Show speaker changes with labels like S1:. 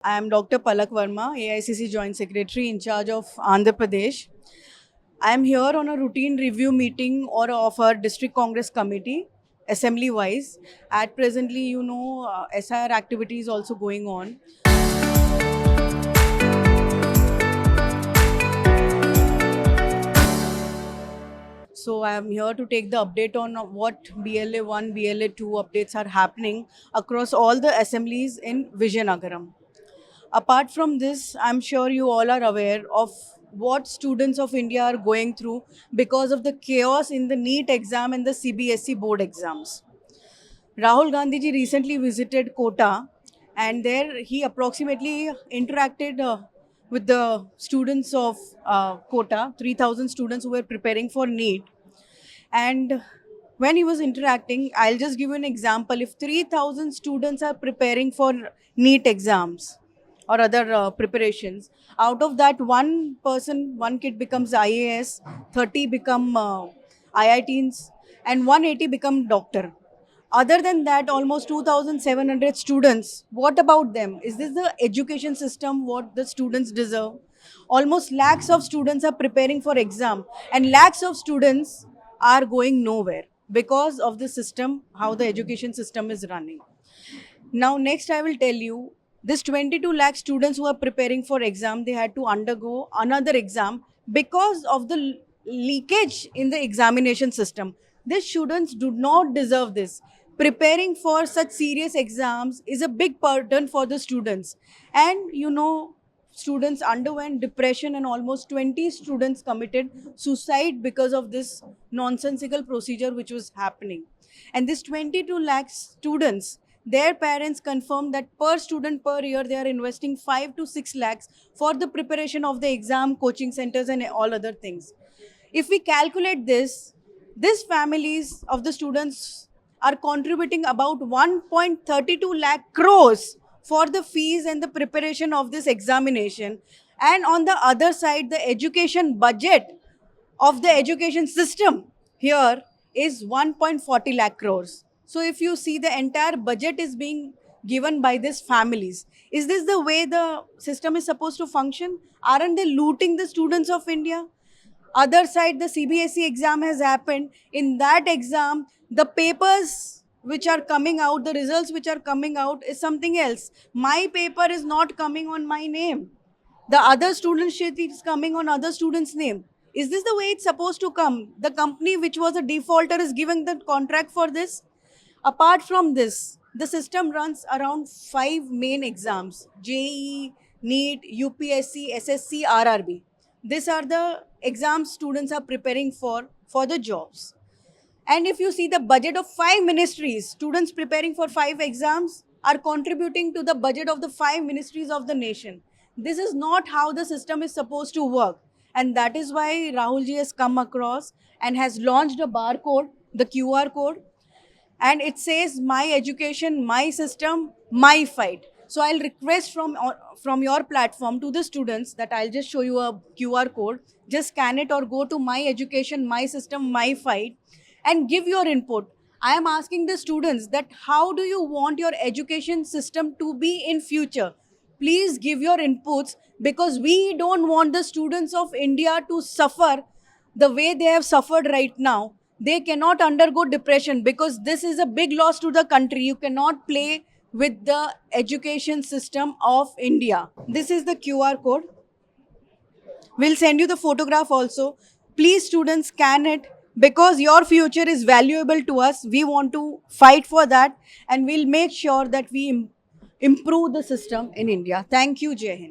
S1: I am Dr. Palak Verma, AICC Joint Secretary in charge of Andhra Pradesh. I am here on a routine review meeting or of our District Congress Committee, assembly wise. At presently, SIR activity is also going on. So I am here to take the update on what BLA 1, BLA 2 updates are happening across all the assemblies in Vizianagaram. Apart from this, I'm sure you all are aware of what students of India are going through because of the chaos in the NEET exam and the CBSE board exams. Rahul Gandhi ji recently visited Kota, and there he approximately interacted with the students of Kota, 3,000 students who were preparing for NEET. And when he was interacting, I'll just give you an example. If 3,000 students are preparing for NEET exams or other preparations, out of that, one kid becomes IAS, 30 become IITs, and 180 become doctor. Other than that, almost 2,700 students. What about them? Is this the education system what the students deserve? Almost lakhs of students are preparing for exam, and lakhs of students are going nowhere because of the system, how the education system is running. Now, next I will tell you, this 22 lakh students who are preparing for exam, they had to undergo another exam because of the leakage in the examination system. These students do not deserve this. Preparing for such serious exams is a big burden for the students. And students underwent depression, and almost 20 students committed suicide because of this nonsensical procedure which was happening. And this 22 lakh students, their parents confirmed that per student per year they are investing 5 to 6 lakhs for the preparation of the exam, coaching centers and all other things. If we calculate this, these families of the students are contributing about 1.32 lakh crores for the fees and the preparation of this examination. And on the other side, the education budget of the education system here is 1.40 lakh crores. So if you see, the entire budget is being given by these families. Is this the way the system is supposed to function? Aren't they looting the students of India? Other side, the CBSE exam has happened. In that exam, the papers which are coming out, the results which are coming out is something else. My paper is not coming on my name. The other student sheet is coming on other student's name. Is this the way it's supposed to come? The company which was a defaulter is giving the contract for this. Apart from this, the system runs around 5 main exams: JEE, NEET, UPSC, SSC, RRB. These are the exams students are preparing for the jobs. And if you see the budget of 5 ministries, students preparing for 5 exams are contributing to the budget of the 5 ministries of the nation. This is not how the system is supposed to work. And that is why Rahul ji has come across and has launched a barcode, the QR code, and it says my education, my system, my fight. So I'll request from your platform to the students that I'll just show you a QR code. Just scan it or go to my education, my system, my fight and give your input. I am asking the students that how do you want your education system to be in future? Please give your inputs, because we don't want the students of India to suffer the way they have suffered right now. They cannot undergo depression, because this is a big loss to the country. You cannot play with the education system of India. This is the QR code. We'll send you the photograph also. Please, students, scan it, because your future is valuable to us. We want to fight for that, and we'll make sure that we improve the system in India. Thank you, Jai Hind.